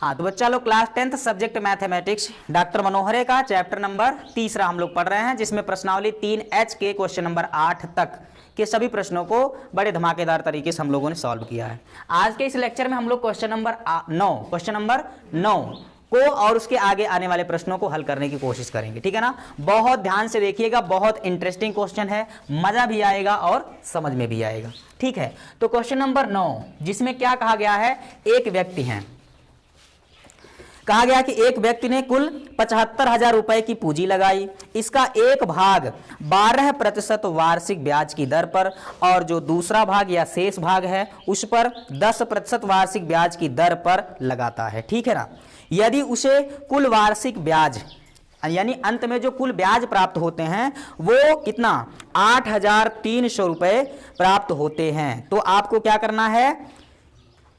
हाँ तो बच्चा लोग class 10th subject mathematics doctor Manohare का चैप्टर नंबर 3 हम लोग पढ़ रहे हैं, जिसमें प्रश्नावली 3H के क्वेश्चन नंबर 8 तक के सभी प्रश्नों को बड़े धमाकेदार तरीके से हम लोगों ने सॉल्व किया है। आज के इस लेक्चर में हम लोग क्वेश्चन नंबर 9 को और उसके आगे आने वाले प्रश्नों को हल करने की कोशिश करेंगे, ठीक है ना। बहुत ध्यान से देखिएगा, बहुत इंटरेस्टिंग क्वेश्चन है, मजा भी आएगा और समझ में भी आएगा, ठीक है। तो क्वेश्चन नंबर 9 जिसमें क्या कहा गया है, एक व्यक्ति है, कहा गया कि एक व्यक्ति ने कुल 75,000 रुपए की पूंजी लगाई, इसका एक भाग 12% वार्षिक ब्याज की दर पर और जो दूसरा भाग या शेष भाग है उस पर 10% वार्षिक ब्याज की दर पर लगाता है, ठीक है ना। यदि उसे कुल वार्षिक ब्याज यानी अंत में जो कुल ब्याज प्राप्त होते हैं वो कितना 8,300 रुपए प्राप्त होते हैं, तो आपको क्या करना है,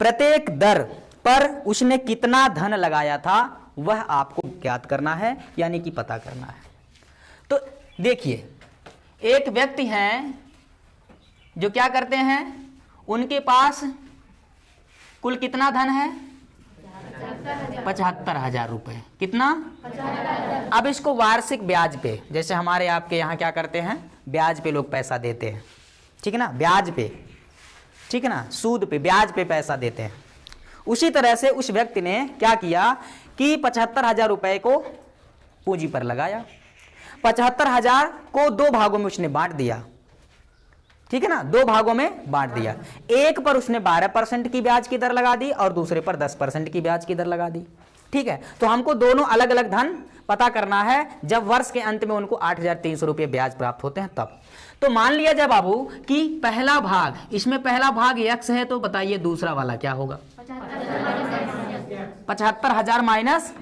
प्रत्येक दर पर उसने कितना धन लगाया था वह आपको ज्ञात करना है, यानी कि पता करना है। तो देखिए, एक व्यक्ति हैं जो क्या करते हैं, उनके पास कुल कितना धन है, 75,000 रुपए। कितना? अब इसको वार्षिक ब्याज पे, जैसे हमारे आपके यहाँ क्या करते हैं, ब्याज पे लोग पैसा देते हैं, ठीक है ना, ब्याज पे, ठीक है ना, सूद पे, ब्याज पे पैसा देते हैं। उसी तरह से उस व्यक्ति ने क्या किया कि 75,000 रुपए को पूंजी पर लगाया, 75,000 को 2 भागों में उसने बांट दिया, ठीक है ना, 2 भागों में बांट दिया। एक पर उसने 12% की ब्याज की दर लगा दी और दूसरे पर 10% की ब्याज की दर लगा दी, ठीक है। तो हमको दोनों अलग अलग धन पता करना है जब वर्ष के अंत में उनको 8,300 रुपये ब्याज प्राप्त होते हैं तब। तो मान लिया जाए बाबू कि पहला भाग, इसमें पहला भाग x है, तो बताइए दूसरा वाला क्या होगा, 75,000 माइनस,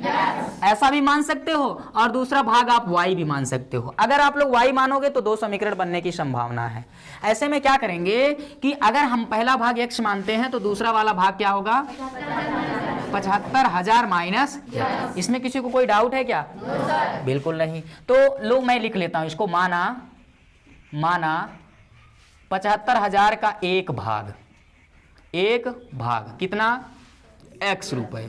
ऐसा भी मान सकते हो और दूसरा भाग आप y भी मान सकते हो। अगर आप लोग y मानोगे तो 2 समीकरण बनने की संभावना है। ऐसे में क्या करेंगे कि अगर हम पहला भाग x मानते हैं तो दूसरा वाला भाग क्या होगा, 75,000 माइनस। इसमें किसी को कोई डाउट है क्या? बिल्कुल नहीं। तो लो मैं लिख लेता हूं इसको, माना 75,000 का एक भाग कितना, x रुपए,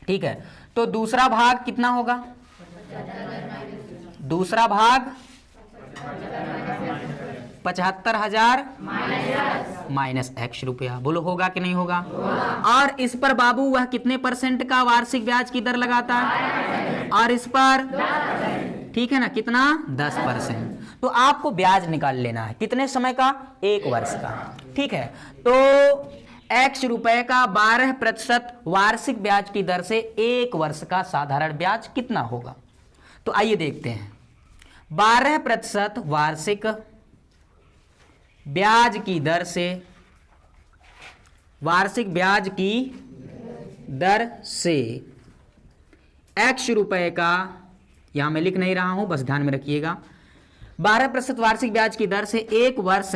ठीक है। तो दूसरा भाग कितना होगा, दूसरा भाग 75,000 माइनस x रुपया, बोलो होगा कि नहीं होगा? और इस पर बाबू वह कितने परसेंट का वार्षिक ब्याज की दर लगाता है, और इस पर, ठीक है ना, कितना, 10%। तो आपको ब्याज निकाल लेना है, कितने समय का, 1 वर्ष का, ठीक है। तो x रुपए का 12% वार्षिक ब्याज की दर से 1 वर्ष का साधारण ब्याज कितना होगा। तो आइए देखते हैं, 12% वार्षिक ब्याज की दर से, वार्षिक ब्याज की दर से x रुपए का, यहां मैं लिख नहीं रहा हूं, बस ध्यान में रखिएगा, 12% वार्षिक ब्याज की दर से 1 वर्ष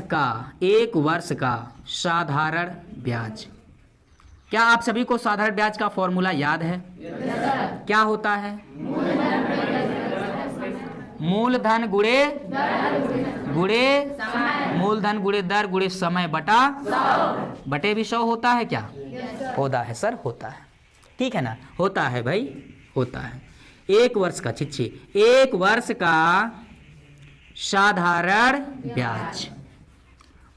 का साधारण ब्याज। क्या आप सभी को साधारण ब्याज का फॉर्मूला याद है? क्या होता है, मूलधन गुणे मूलधन गुणे दर गुणे समय बटे भी 100 होता है क्या? होता है सर, होता है, ठीक है ना, होता है भाई, होता है। 1 वर्ष का, छिच्छी, 1 वर्ष का साधारण ब्याज,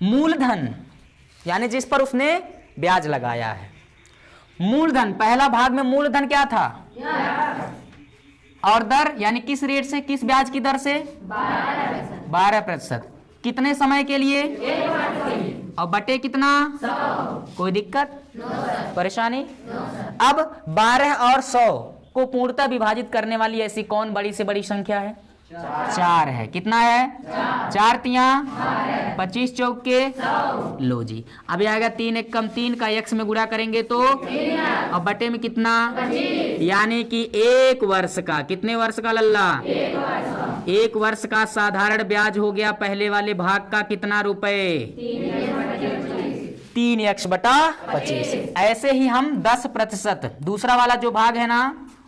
मूलधन यानी जिस पर उसने ब्याज लगाया है, मूलधन, पहला भाग में मूलधन क्या था, और दर यानी किस रेट से, किस ब्याज की दर से, 12%। कितने समय के लिए, और बटे कितना, 100। कोई दिक्कत, परेशानी? अब 12 और 100 को पूर्णतः विभाजित करने वाली ऐसी कौन बड़ी से बड़ी संख्या है, 4 है। कितना है, 4 तिया 25 चौके, लो जी। अभी आएगा 3 एक कम 3 का x में गुणा करेंगे तो, और बटे में कितना, यानी कि 1 वर्ष का, कितने वर्ष का लल्ला, 1 वर्ष का साधारण ब्याज हो गया पहले वाले भाग का कितना रुपए, 3x बटा 25। ऐसे ही हम 10% दूसरा वाला जो भाग है ना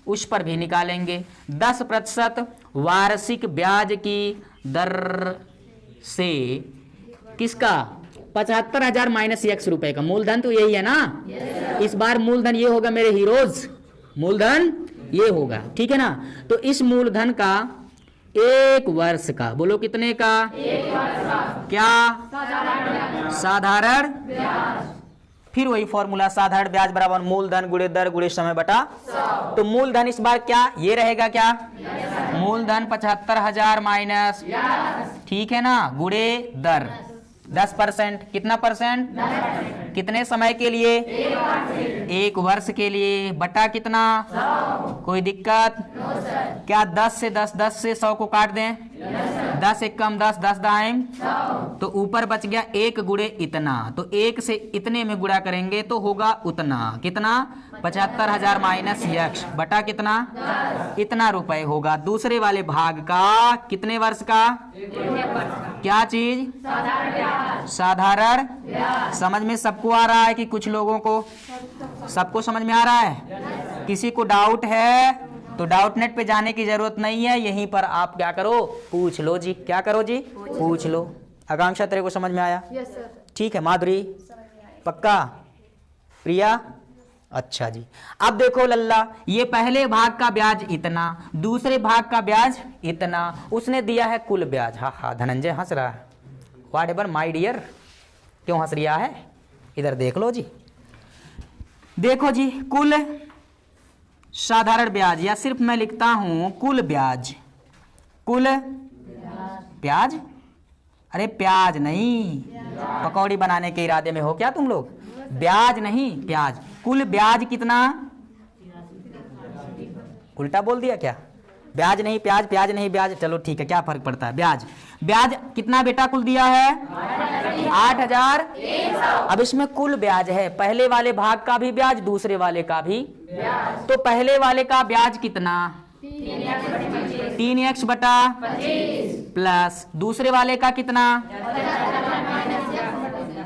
उस पर भी निकालेंगे, 10% वार्षिक ब्याज की दर से किसका, 75,000 माइनस x रुपए का मूलधन तो यही है ना। इस बार मूलधन ये होगा मेरे हीरोज, मूलधन ये होगा, ठीक है ना। तो इस मूलधन का 1 वर्ष का, बोलो कितने का, 1 वर्ष का, क्या, साधारण ब्याज। फिर वही फॉर्मूला, साधारण ब्याज बराबर मूलधन गुणे दर गुणे समय बटा 100। तो मूलधन इस बार क्या ये रहेगा, क्या मूलधन 75,000 माइनस, ठीक है ना, गुणे दर 10%, कितना परसेंट, कितने समय के लिए, 1 वर्ष के लिए, बटा कितना, 100। कोई दिक्कत, क्या 10 से 100 को काट दें, 10 एक कम 10, 10 दाएं 100। तो ऊपर बच गया 1 गुणे इतना, तो 1 से इतने में गुणा करेंगे तो होगा उतना, कितना, 75,000 माइनस x बटा कितना, इतना रुपए होगा। दूसरे वाले भाग का कितने वर्ष का, क्या चीज, साधारण। समझ में सबको आ रहा है कि कुछ लोगों को, सबको समझ में आ रहा है? किसी को डाउट है तो डाउट नेट पे जाने की जरूरत नहीं है, यहीं पर आप क्या करो, पूछ लो जी। क्या करो जी, पूछ लो। आकांक्षा तेरे को समझ में आया? Yes sir. ठीक है माधुरी, पक्का? प्रिया, अच्छा जी। अब देखो लल्ला, ये पहले भाग का ब्याज इतना, दूसरे भाग का ब्याज इतना, उसने दिया है कुल ब्याज। हाँ हाँ धनंजय हंस रहा है, व्हाट एवर माय डियर, क्यों हंस रिया है, इधर देख लो जी। देखो जी, कुल साधारण ब्याज, या सिर्फ मैं लिखता हूं कुल ब्याज, कुल ब्याज, अरे प्याज नहीं, पकौड़ी बनाने के इरादे में हो क्या तुम लोग, ब्याज नहीं प्याज। कुल ब्याज कितना, उल्टा बोल दिया क्या, ब्याज नहीं प्याज, प्याज नहीं ब्याज, चलो ठीक है क्या फर्क पड़ता है। ब्याज, ब्याज कितना बेटा कुल दिया है, 8,300। अब इसमें कुल ब्याज है, पहले वाले भाग का भी ब्याज, दूसरे वाले का भी ब्याज। तो पहले वाले का ब्याज कितना, 3x बटा 25 प्लस दूसरे वाले का कितना,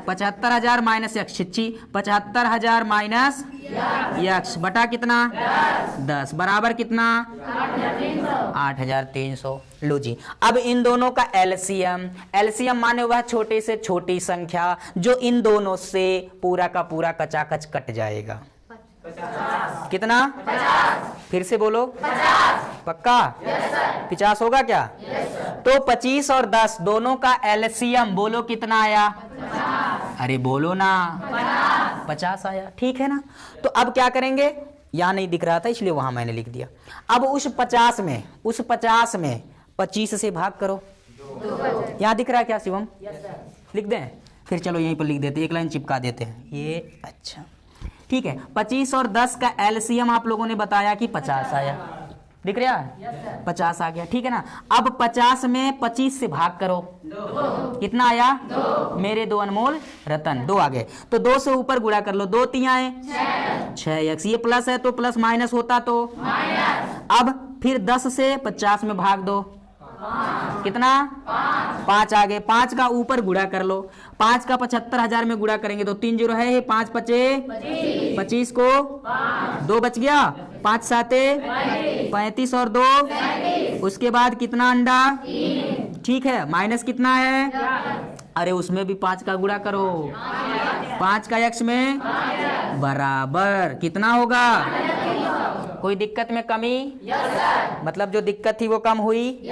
75,000 माइनस x, 75,000 माइनस x बटा कितना, 10 बराबर कितना, 8,300। लो जी, अब इन दोनों का एलसीएम, एलसीएम माने वह छोटे से छोटी संख्या जो इन दोनों से पूरा का पूरा कचाकच कट जाएगा। 50। कितना, 50। फिर से बोलो, 50। पक्का, 50 होगा क्या, तो 25 और 10 दोनों का एलसीएम बोलो कितना आया, 50। अरे बोलो ना, 50 आया, ठीक है ना। तो अब क्या करेंगे, यहाँ नहीं दिख रहा था इसलिए वहां मैंने लिख दिया। अब उस 50 में 25 से भाग करो, यहाँ दिख रहा है क्या शिवम, लिख दें, फिर चलो यहीं पर लिख देते, एक लाइन चिपका देते हैं ये, अच्छा ठीक है। 25 और 10 का एलसीएम आप लोगों ने बताया कि 50 आया, दिख रहा है, 50 आ गया, ठीक है ना। अब 50 में 25 से भाग करो, कितना आया, 2। मेरे 2 अनमोल रतन, 2 आ गए, तो 2 से ऊपर गुणा कर लो, 2 तिहाई 6x, ये प्लस है तो प्लस, माइनस होता तो माइनस। अब फिर 10 से 50 में भाग दो, कितना, 5 आ गए, 5 का ऊपर गुणा कर लो, 5 का 75,000 में गुणा करेंगे तो 3 जीरो है, 5 पचे 25 को 2 बच गया, 5 साते 35 और 2, उसके बाद कितना अंडा, ठीक है, माइनस कितना है, अरे उसमें भी 5 का गुणा करो, 5 का x में बराबर कितना होगा, कोई दिक्कत में कमी, मतलब जो दिक्कत थी वो कम हुई,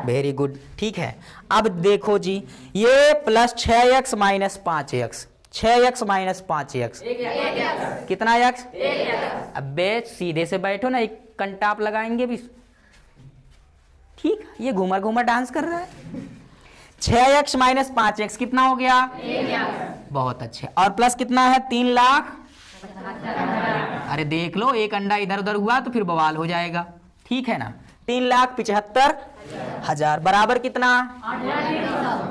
वेरी गुड, ठीक है। अब देखो जी, ये plus 6x minus 5x, 6x minus 5x कितना x, अबे सीधे से बैठो ना, एक कंटाप लगाएंगे भी, ठीक, ये घूमर घूमर डांस कर रहा है। 6x माइनस 5x कितना हो गया, बहुत अच्छे, और प्लस कितना है, 3 लाख, अरे देख लो, एक अंडा इधर उधर हुआ तो फिर बवाल हो जाएगा, ठीक है ना। 3,75,000 बराबर कितना,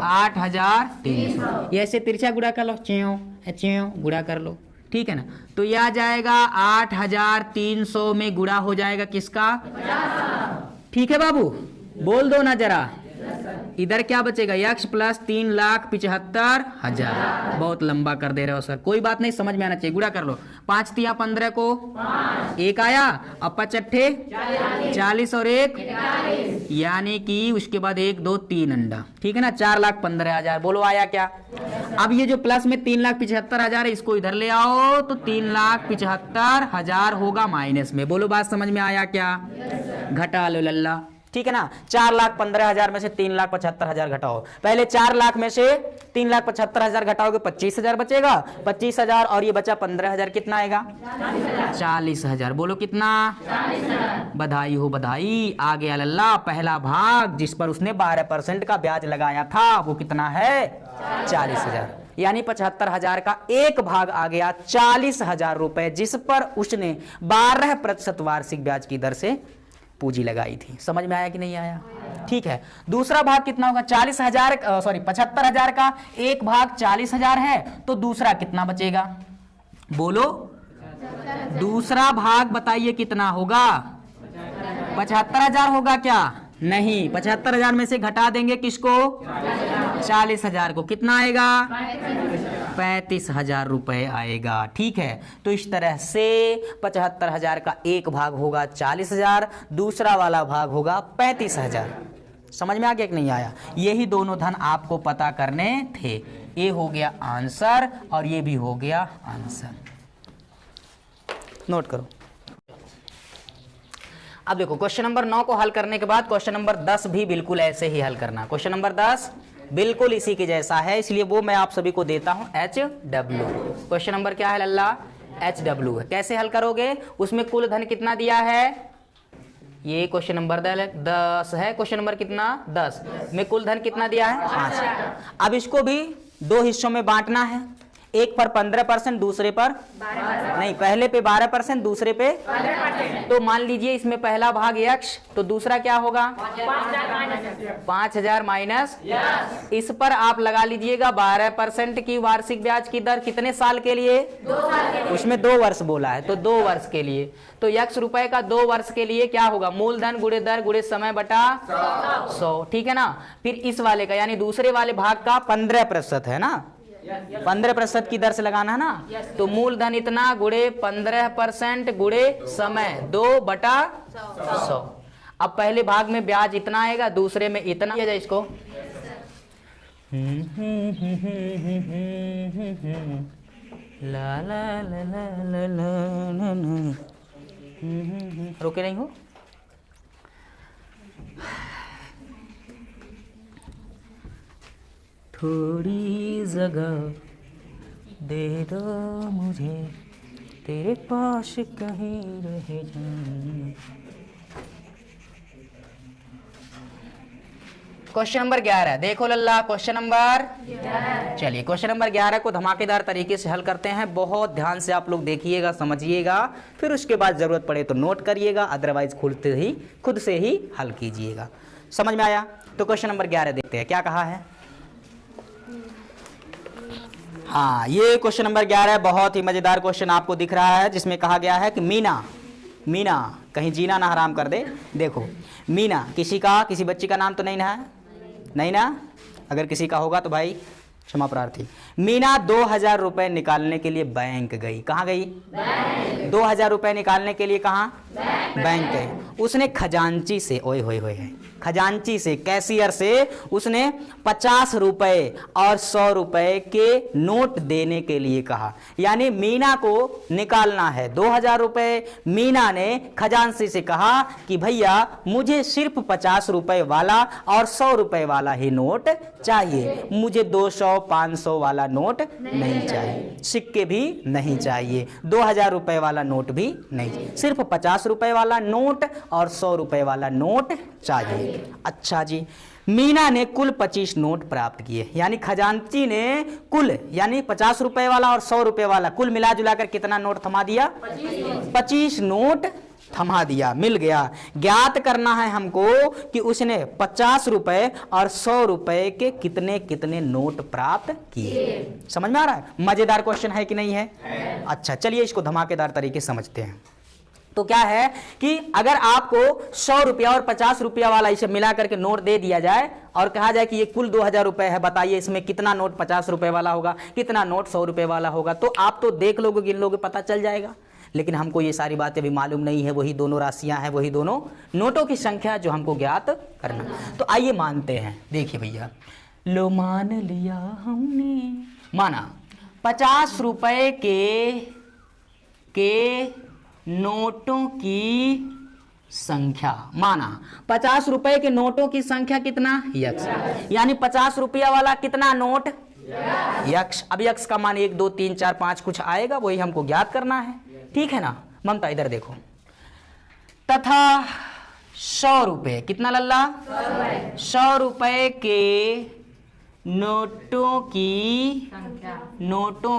8,300। ये ऐसे तिरछा गुणा कर लो, च्यों गुणा कर लो, ठीक है ना। तो यह आ जाएगा 8,300 में गुणा हो जाएगा किसका, ठीक है बाबू, बोल दो ना जरा, इधर क्या बचेगा, x प्लस 3,75,000। बहुत लंबा कर दे रहे हो सर, कोई बात नहीं, समझ में आना चाहिए। गुणा कर लो, 5 तिया 15 को 1 आया, अब 5 अट्ठे 40 और 1 यानी कि उसके बाद 1 2 3 अंडा, ठीक है ना, 4,15,000। बोलो आया क्या? अब ये जो प्लस में 3,75,000 है इसको इधर ले आओ तो 3,75,000 होगा माइनस में। बोलो बात समझ में आया क्या? घटा लो लल्ला, ठीक है ना। 4,15,000 में से 3,75,000 घटाओ। पहले 4 लाख में से 3,75,000 घटाओगे 25,000 बचेगा, 25,000 और ये बचा 15,000, कितना आएगा? 40,000। बोलो कितना? 40,000। बधाई हो बधाई, आ गया लल्ला पहला भाग जिस पर उसने 12% का ब्याज लगाया था, वो कितना है? 40,000। यानी 75,000 का एक भाग आ गया 40,000 रुपए, जिस पर उसने 12% वार्षिक ब्याज की दर से पूंजी लगाई थी। समझ में आया कि नहीं आया? ठीक है। दूसरा भाग कितना होगा? 75,000 का एक भाग 40,000 है, तो दूसरा कितना बचेगा? बोलो, दूसरा भाग बताइए कितना होगा? 75,000 होगा क्या? नहीं, 75,000 में से घटा देंगे किसको? 40,000 को। कितना आएगा? 35,000 रुपए आएगा। ठीक है, तो इस तरह से 75,000 का एक भाग होगा 40,000, दूसरा वाला भाग होगा 35,000। समझ में आ गया कि नहीं आया? यही दोनों धन आपको पता करने थे। ये हो गया आंसर और ये भी हो गया आंसर। नोट करो। अब देखो, क्वेश्चन नंबर 9 को हल करने के बाद क्वेश्चन नंबर 10 भी बिल्कुल ऐसे ही हल करना। क्वेश्चन नंबर 10 बिल्कुल इसी के जैसा है, इसलिए वो मैं आप सभी को देता हूं HW। क्वेश्चन नंबर क्या है लल्ला? HW है। कैसे हल करोगे? उसमें कुल धन कितना दिया है? ये क्वेश्चन नंबर 10 है। क्वेश्चन नंबर कितना? 10 में कुल धन कितना दिया है? 5। अब इसको भी 2 हिस्सों में बांटना है, एक पर 15%, दूसरे पर नहीं, पहले पे 12%, दूसरे पे 12%। तो मान लीजिए इसमें पहला भाग x, तो दूसरा क्या होगा? 5,000 माइनस। इस पर आप लगा लीजिएगा 12% की वार्षिक ब्याज की दर। कितने साल के लिए? 2 साल के लिए। उसमें 2 वर्ष बोला है, तो 2 वर्ष के लिए। तो x रुपए का 2 वर्ष के लिए क्या होगा? मूलधन गुणे दर गुणे समय बटा 100। ठीक है ना। फिर इस वाले का यानी दूसरे वाले भाग का 15% है ना, 15% की दर से लगाना है ना। तो मूलधन इतना गुणे 15% गुणे समय 2/100। अब पहले भाग में ब्याज इतना आएगा, दूसरे में इतना। किया जाए इसको, ला ला ला ला ला ला ला। रोके नहीं हो। थोड़ी जगह दे दो मुझे, तेरे पास कहीं रह जाऊं। क्वेश्चन नंबर 11 देखो लल्ला, क्वेश्चन नंबर 11। चलिए क्वेश्चन नंबर 11 को धमाकेदार तरीके से हल करते हैं। बहुत ध्यान से आप लोग देखिएगा, समझिएगा, फिर उसके बाद जरूरत पड़े तो नोट करिएगा, अदरवाइज खुद से ही हल कीजिएगा। समझ में आया? तो क्वेश्चन नंबर 11 देखते हैं क्या कहा है। हाँ, ये क्वेश्चन नंबर 11 बहुत ही मजेदार क्वेश्चन आपको दिख रहा है, जिसमें कहा गया है कि मीना कहीं जीना ना हराम कर दे। देखो, मीना किसी बच्ची का नाम तो नहीं ना है? नहीं ना? अगर किसी का होगा तो भाई क्षमा प्रार्थी। मीना 2,000 रुपए निकालने के लिए बैंक गई। कहाँ गई? 2,000 रुपए निकालने के लिए कहाँ? बैंक गई। उसने खजांची से, ओए होए होए, खजांची से, कैशियर से उसने 50 रुपए और 100 रुपए के नोट देने के लिए कहा। यानी मीना को निकालना है 2,000 रुपए। मीना ने खजांची से कहा कि भैया मुझे सिर्फ 50 रुपए वाला और 100 रुपए वाला ही नोट चाहिए, मुझे 200 500 वाला नोट नहीं चाहिए, सिक्के भी नहीं चाहिए, 2,000 रुपए वाला नोट भी नहीं, सिर्फ 50 रुपए वाला नोट और 100 रुपए वाला नोट चाहिए। अच्छा जी, मीना ने कुल 25 नोट प्राप्त किए। यानी खजांची ने कुल यानी 50 रुपए वाला और 100 रुपए वाला कुल मिला जुलाकर कितना नोट थमा दिया? 25 नोट थमा दिया, मिल गया। ज्ञात करना है हमको कि उसने 50 रुपए और 100 रुपए के कितने कितने नोट प्राप्त किए। समझ में आ रहा है? मजेदार क्वेश्चन है कि नहीं है? अच्छा, चलिए इसको धमाकेदार तरीके से समझते हैं। तो क्या है कि अगर आपको 100 रुपया और 50 रुपया वाला इसे मिला करके नोट दे दिया जाए और कहा जाए कि ये कुल 2000 रुपए है, बताइए इसमें कितना नोट 50 रुपए वाला होगा, कितना नोट 100 रुपए वाला होगा, तो आप तो देख लोगे, गिन लोगे, पता चल जाएगा। लेकिन हमको ये सारी बातें भी मालूम नहीं है, वही दोनों राशियां हैं, वही दोनों नोटों की संख्या जो हमको ज्ञात करना। तो आइए मानते हैं, देखिए भैया, लो मान लिया हमने, माना 50 रुपए के नोटों की संख्या, माना 50 रुपए के नोटों की संख्या कितना, यक्ष, यानी 50 रुपया वाला कितना नोट, यक्ष। अब यक्ष का मान 1 2 3 4 5 कुछ आएगा, वही हमको ज्ञात करना है, ठीक है ना। ममता इधर देखो, तथा 100 रुपए, कितना लल्ला, 100 रुपए के नोटों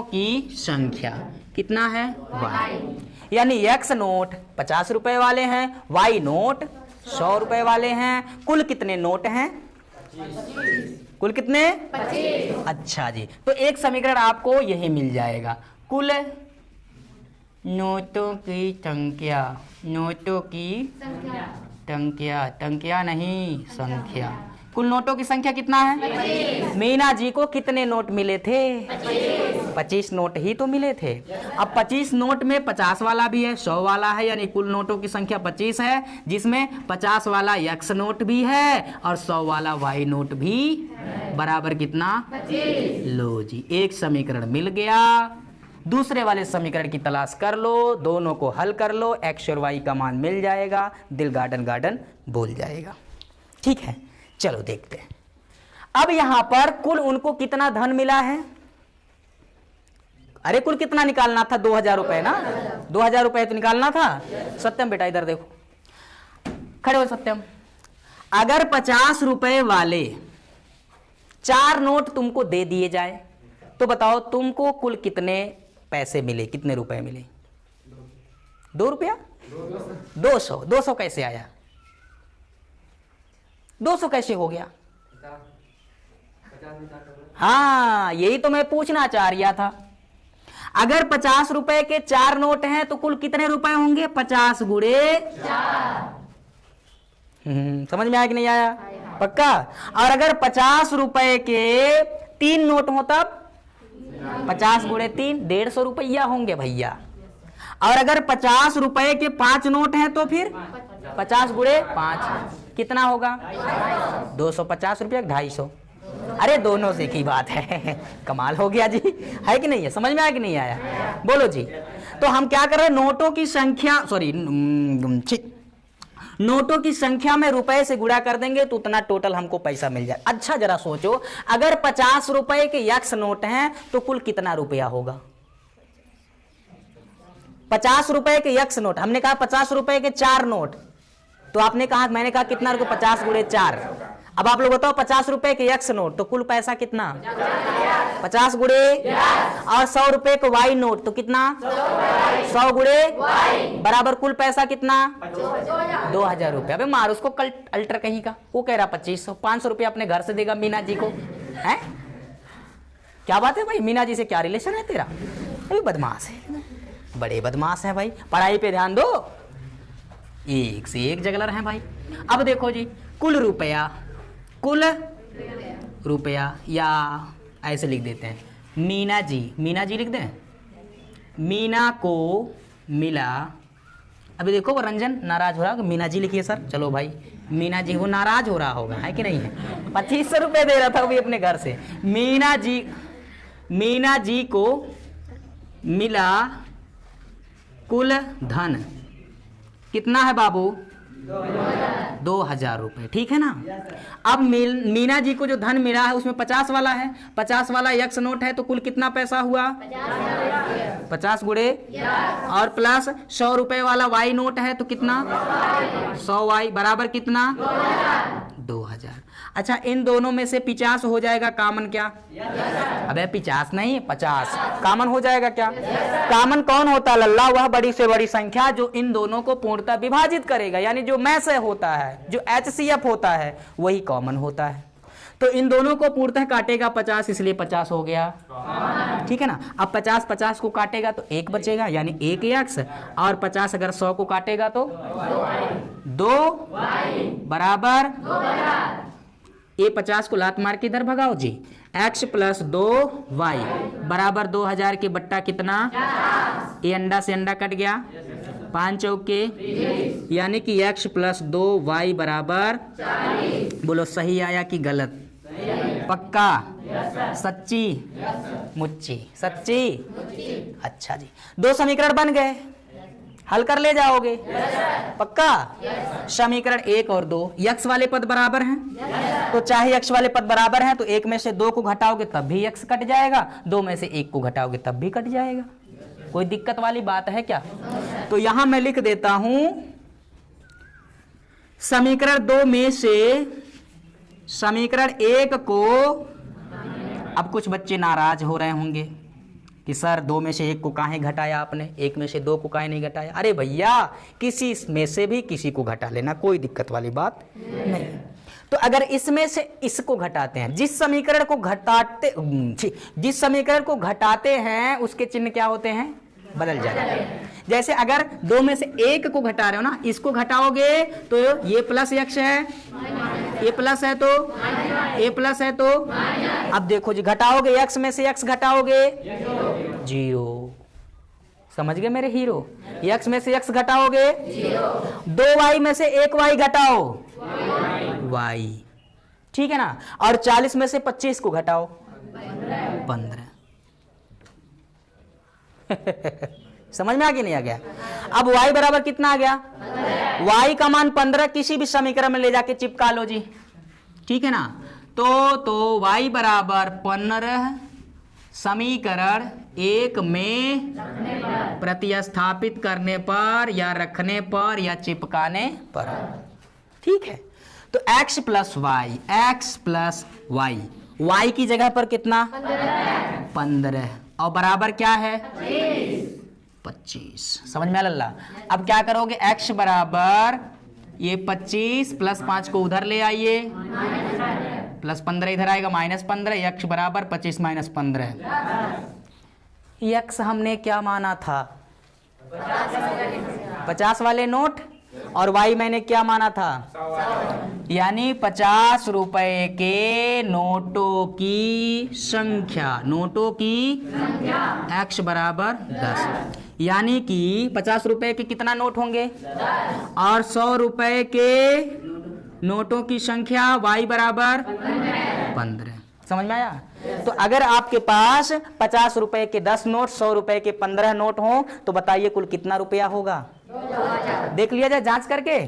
की संख्या कितना है, y, यानी x नोट 50 रुपए वाले हैं, y नोट 100 रुपए वाले हैं। कुल कितने नोट हैं, कुल कितने, 25। अच्छा जी, तो एक समीकरण आपको यही मिल जाएगा, कुल नोटों की संख्या, नोटों की संख्या, संख्या नहीं संख्या, कुल नोटों की संख्या कितना है, मीना जी को कितने नोट मिले थे, 25 नोट ही तो मिले थे। अब 25 नोट में 50 वाला भी है, 100 वाला है, यानी कुल नोटों की संख्या 25 है, जिसमें 50 वाला यक्स नोट भी है और 100 वाला वाई नोट भी, बराबर कितना, 25। लो जी, एक समीकरण मिल गया। दूसरे वाले समीकरण की तलाश कर लो, दोनों को हल कर लो, एक्स और वाई का मान मिल जाएगा, दिल गार्डन गार्डन बोल जाएगा, ठीक है। चलो देखते हैं, अब यहां पर कुल उनको कितना धन मिला है, अरे कुल कितना निकालना था, 2000 रुपए ना, 2000 रुपए तो निकालना था। सत्यम बेटा इधर देखो, खड़े हो सत्यम, अगर 50 रुपए वाले 4 नोट तुमको दे दिए जाए तो बताओ तुमको कुल कितने पैसे मिले, कितने रुपए मिले, 2 रुपया, 200, 200 कैसे आया, 200 कैसे हो गया, हाँ यही तो मैं पूछना चाह रहा था। अगर 50 रुपए के 4 नोट हैं तो कुल कितने रुपए होंगे, 50 गुणे 4। समझ में आया कि नहीं आया, पक्का। और अगर 50 रुपए के 3 नोट हो तब 50 गुणे 3, 150 रुपया होंगे भैया। और अगर 50 रुपए के 5 नोट हैं तो फिर 50 गुणे 5 कितना होगा, 250 रुपया, 250। अरे दोनों से की बात है, कमाल हो गया जी, है कि नहीं है, समझ में आया कि नहीं आया, बोलो जी। तो हम क्या कर रहे हैं, नोटों की संख्या, सॉरी नोटों की संख्या में रुपए से गुणा कर देंगे तो उतना टोटल हमको पैसा मिल जाए। अच्छा जरा सोचो, अगर 50 रुपए के यक्स नोट हैं तो कुल कितना रुपया होगा, 50 रुपए के यक्स नोट, हमने कहा 50 रुपए के 4 नोट, तो आपने कहा, मैंने कहा कितना रुपये, 50 गुणे 4। अब आप लोग बताओ 50 रुपए के यक्स नोट तो कुल पैसा कितना, 50 गुणे, और 100 रुपए को वाई नोट तो कितना, 100 गुणे बराबर कुल पैसा कितना, 2000 रुपया। अबे मार उसको कल अल्टर कहीं का, वो कह रहा 2500, 500 रुपया अपने घर से देगा मीना जी को, है क्या बात है भाई, मीना जी से क्या रिलेशन है तेरा, अभी बदमाश है, बड़े बदमाश है भाई, पढ़ाई पे ध्यान दो, एक से एक जगलर हैं भाई। अब देखो जी, कुल रुपया, या ऐसे लिख देते हैं, मीना जी लिख दें, मीना को मिला, अभी देखो वो रंजन नाराज हो रहा है, मीना जी लिखिए सर, चलो भाई मीना जी वो नाराज हो रहा होगा, है कि नहीं है, 2500 रुपये दे रहा था वो अपने घर से। मीना जी को मिला कुल धन कितना है बाबू, 2000 रुपये, ठीक है ना। अब मीना जी को जो धन मिला है उसमें 50 वाला है, 50 वाला यक्स नोट है, तो कुल कितना पैसा हुआ, 50 गुणे, और प्लस 100 रुपए वाला वाई नोट है तो कितना, 100 वाई बराबर कितना, 2000। अच्छा इन दोनों में से 50 हो जाएगा कामन क्या, अबे 50 नहीं 50 कामन हो जाएगा क्या, कामन कौन होता है लल्ला, वह बड़ी से बड़ी संख्या जो इन दोनों को पूर्णतः विभाजित करेगा, यानी जो में से होता है, जो HCF होता है वही कॉमन होता है। तो इन दोनों को पूर्णतः काटेगा 50, इसलिए 50 हो गया, ठीक है ना। अब 50 को काटेगा तो 1 बचेगा, यानी 1 x, और 50 अगर 100 को काटेगा तो 2 बराबर, ये 50 को लात मार के इधर भगाओ जी, x प्लस 2y बराबर 2000 के बट्टा कितना, ये अंडा से अंडा कट गया, 5 चौके, यानी कि x प्लस 2y बराबर 40। बोलो सही आया कि गलत? पक्का? सच्ची मुच्ची? सच्ची। अच्छा जी, 2 समीकरण बन गए, हल कर ले जाओगे? पक्का? समीकरण 1 और 2 x वाले पद बराबर हैं, तो चाहे x वाले पद बराबर हैं तो 1 में से 2 को घटाओगे तब भी x कट जाएगा, 2 में से 1 को घटाओगे तब भी कट जाएगा। कोई दिक्कत वाली बात है क्या? तो यहां मैं लिख देता हूं समीकरण 2 में से समीकरण 1 को, अब कुछ बच्चे नाराज हो रहे होंगे कि सर 2 में से 1 को काहे घटाया आपने, 1 में से 2 को काहे नहीं घटाया। अरे भैया किसी में से भी किसी को घटा लेना, कोई दिक्कत वाली बात नहीं। तो अगर इसमें से इसको घटाते हैं, जिस समीकरण को घटाते हैं उसके चिन्ह क्या होते हैं, बदल जाते हैं। जैसे अगर 2 में से 1 को घटा रहे हो ना, इसको घटाओगे तो ये प्लस x है, ये प्लस है तो ये प्लस है तो, अब देखो जी घटाओगे, x में से x घटाओगे 0, समझ गए मेरे हीरो? x में से x घटाओगे 2y में से 1y घटाओ y, ठीक है ना। और 40 में से 25 को घटाओ 15। समझ में आ गया नहीं आ गया? अब y बराबर कितना आ गया, y का मान 15 किसी भी समीकरण में ले जाके चिपका लो जी, ठीक है ना। तो y बराबर 15 समीकरण 1 में प्रतिस्थापित करने पर या रखने पर या चिपकाने पर, ठीक है। तो x प्लस वाई, y की जगह पर कितना 15 और बराबर क्या है 25। समझ में आ लल्ला? अब क्या करोगे, x बराबर ये 25 प्लस 5 को उधर ले आइए, प्लस 15 इधर आएगा, माइनस 15, x बराबर 25 माइनस 15। x हमने क्या माना था, 50 वाले नोट, और y मैंने क्या माना था, यानी 50 रुपए के नोटों की संख्या, x बराबर 10, यानी कि 50 रुपए के कितना नोट होंगे, और 100 रुपए के नोटों की संख्या y बराबर 15। समझ में आया? तो अगर आपके पास 50 रुपए के 10 नोट, 100 रुपए के 15 नोट हो तो बताइए कुल कितना रुपया होगा? देख लिया जाए जांच करके।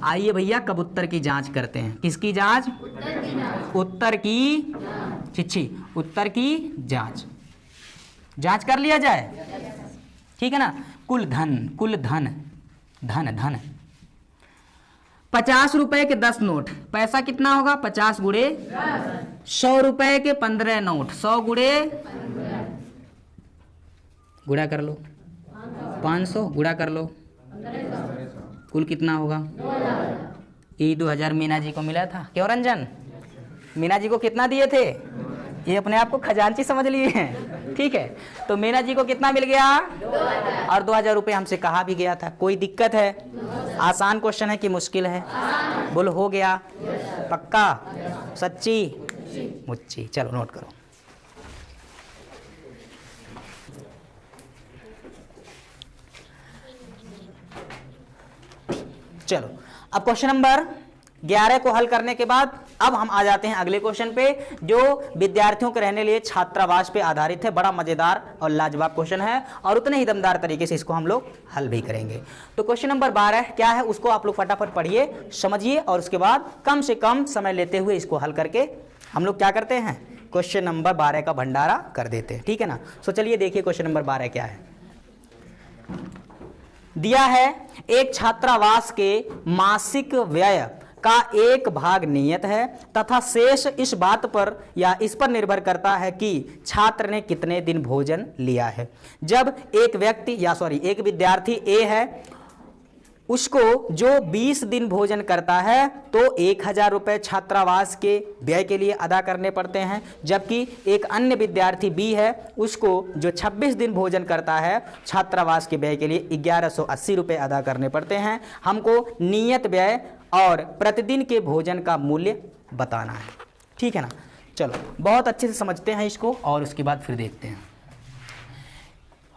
आइए भैया कबूतर की जांच करते हैं। किसकी जांच? उत्तर की छिछी, उत्तर की जांच कर लिया जाए, ठीक है ना। कुल धन 50 रुपए के 10 नोट, पैसा कितना होगा 50 गुणे 100 रुपए के 15 नोट, 100 गुणा कर लो, 500 गुणा कर लो, कुल कितना होगा? ये 2000 मीना जी को मिला था, क्यों रंजन? मीना जी को कितना दिए थे? ये अपने आप को खजांची समझ लिए हैं, ठीक है। तो मीना जी को कितना मिल गया? और 2000 रुपये हमसे कहा भी गया था। कोई दिक्कत है? आसान क्वेश्चन है कि मुश्किल है? बोल हो गया? पक्का? सच्ची मुच्ची? चलो नोट करो। चलो अब क्वेश्चन नंबर 11 को हल करने के बाद अब हम आ जाते हैं अगले क्वेश्चन पे, जो विद्यार्थियों के रहने लिए छात्रावास पे आधारित है। बड़ा मजेदार और लाजवाब क्वेश्चन है और उतने ही दमदार तरीके से इसको हम लोग हल भी करेंगे। तो क्वेश्चन नंबर 12 क्या है उसको आप लोग फटाफट पढ़िए, समझिए, और उसके बाद कम से कम समय लेते हुए इसको हल करके हम लोग क्या करते हैं, क्वेश्चन नंबर 12 का भंडारा कर देते हैं, ठीक है ना। सो चलिए देखिए क्वेश्चन नंबर 12 क्या है। दिया है एक छात्रावास के मासिक व्यय का एक भाग नियत है तथा शेष इस बात पर या इस पर निर्भर करता है कि छात्र ने कितने दिन भोजन लिया है। जब एक विद्यार्थी ए है उसको जो 20 दिन भोजन करता है तो 1000 रुपये छात्रावास के व्यय के लिए अदा करने पड़ते हैं, जबकि एक अन्य विद्यार्थी बी है, उसको जो 26 दिन भोजन करता है छात्रावास के व्यय के लिए 1180 रुपये अदा करने पड़ते हैं। हमको नियत व्यय और प्रतिदिन के भोजन का मूल्य बताना है, ठीक है ना। चलो बहुत अच्छे से समझते हैं इसको और उसके बाद फिर देखते हैं।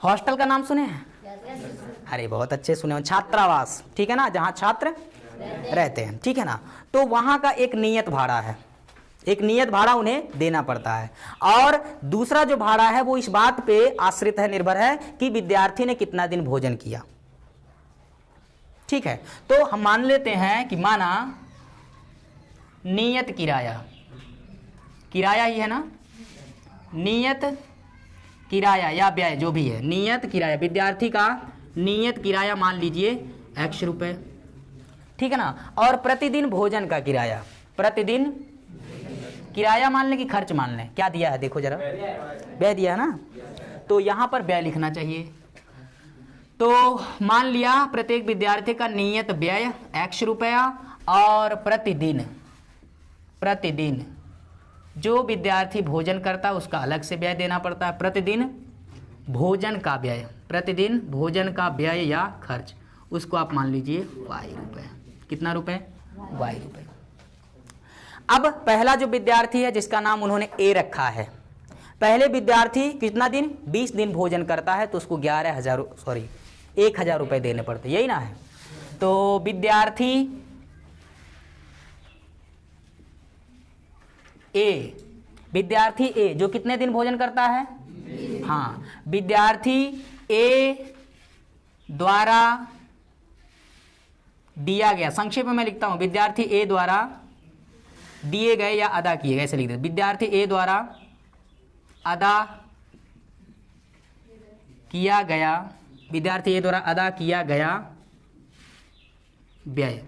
हॉस्टल का नाम सुने हैं? अरे बहुत अच्छे सुने हो। छात्रावास, ठीक है ना, जहाँ छात्र रहते हैं, ठीक है ना। तो वहाँ का एक नियत भाड़ा है, एक नियत भाड़ा उन्हें देना पड़ता है। और दूसरा जो भाड़ा है वो इस बात पे आश्रित है, निर्भर है कि विद्यार्थी ने कितना दिन भोजन किया, ठीक है। तो हम मान लेते हैं कि माना नियत किराया, किराया ही है ना, नियत किराया या व्यय जो भी है, नियत किराया, विद्यार्थी का नियत किराया मान लीजिए x रुपये, ठीक है ना। और प्रतिदिन भोजन का किराया, प्रतिदिन किराया मान लें कि खर्च मान लें, क्या दिया है देखो जरा, व्यय दिया है ना, तो यहाँ पर व्यय लिखना चाहिए। तो मान लिया प्रत्येक विद्यार्थी का नियत व्यय x रुपया और प्रतिदिन, प्रतिदिन जो विद्यार्थी भोजन करता है उसका अलग से व्यय देना पड़ता है। प्रतिदिन भोजन का व्यय, प्रतिदिन भोजन का व्यय या खर्च, उसको आप मान लीजिए y रुपये। कितना रुपए? y रुपये। अब पहला जो विद्यार्थी है जिसका नाम उन्होंने ए रखा है, पहले विद्यार्थी कितना दिन? 20 दिन भोजन करता है तो उसको 1000 रुपये देने पड़ते, यही ना है। तो विद्यार्थी ए, विद्यार्थी ए जो कितने दिन भोजन करता है? हाँ, विद्यार्थी ए द्वारा दिया गया, संक्षेप में मैं लिखता हूं, विद्यार्थी ए द्वारा दिए गए या अदा किए गए, ऐसे लिख दे। विद्यार्थी ए द्वारा अदा किया गया, विद्यार्थी ए द्वारा अदा किया गया व्यय,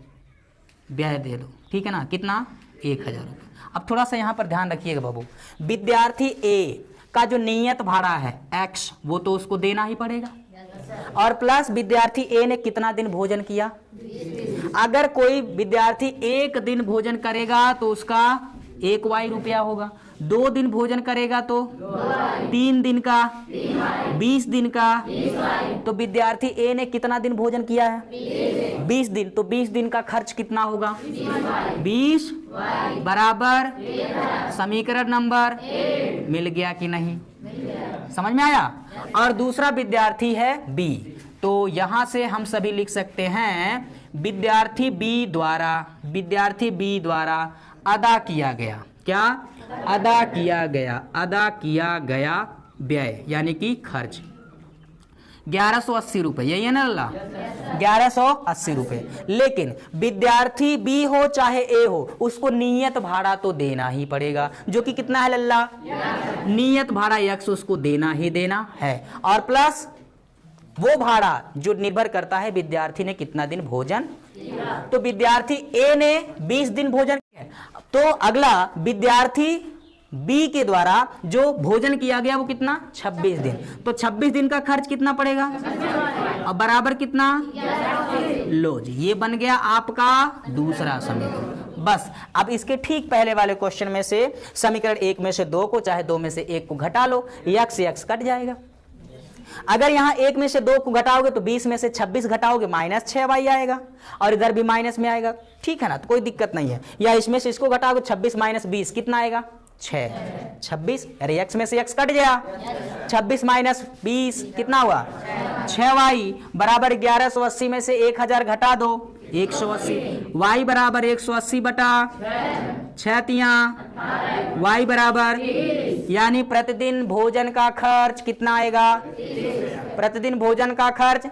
व्यय दे दो, ठीक है ना। कितना? 1000 रुपये। अब थोड़ा सा यहाँ पर ध्यान रखिएगा बाबू, विद्यार्थी ए का जो नियत भाड़ा है x, वो तो उसको देना ही पड़ेगा, और प्लस विद्यार्थी ए ने कितना दिन भोजन किया। अगर कोई विद्यार्थी 1 दिन भोजन करेगा तो उसका 1 y रुपया होगा, 2 दिन भोजन करेगा तो 3 दिन का 20 दिन का, तो विद्यार्थी ए ने कितना दिन भोजन किया है? 20 दिन। तो 20 दिन का खर्च कितना होगा? 20 बराबर समीकरण नंबर मिल गया कि नहीं? समझ में आया। और दूसरा विद्यार्थी है बी, तो यहां से हम सभी लिख सकते हैं विद्यार्थी बी द्वारा, विद्यार्थी बी द्वारा अदा किया गया, क्या? अदा किया गया, अदा किया गया व्यय यानी कि खर्च 1180 रुपये, यही है ना लल्ला? 1180 रुपये। लेकिन विद्यार्थी बी हो चाहे ए हो, उसको नियत भाड़ा तो देना ही पड़ेगा, जो कि कितना है लल्ला? नियत भाड़ा x उसको देना ही देना है, और प्लस वो भाड़ा जो निर्भर करता है विद्यार्थी ने कितना दिन भोजन। तो विद्यार्थी ए ने 20 दिन भोजन किया, तो अगला विद्यार्थी बी के द्वारा जो भोजन किया गया वो कितना? 26 दिन। तो 26 दिन का खर्च कितना पड़ेगा? और बराबर कितना? लो जी, ये बन गया आपका दूसरा समीकरण। बस अब इसके ठीक पहले वाले क्वेश्चन में से समीकरण 1 में से 2 को, चाहे 2 में से 1 को घटा लो, x से x कट जाएगा। अगर यहाँ 1 में से 2 को घटाओगे तो 20 में से 26 घटाओगे -6y आएगा, और इधर भी माइनस में आएगा, ठीक है ना, तो कोई दिक्कत नहीं है। या इसमें से इसको घटाओगे 26 - 20 कितना आएगा? 6। 26, अरे x में से x कट गया, 26 - 20 कितना हुआ? 6y बराबर 1180 में से 1000 घटा दो 180, y बराबर 180 बटा 6 तिया y बराबर, यानी प्रतिदिन भोजन का खर्च कितना आएगा? प्रतिदिन भोजन का खर्च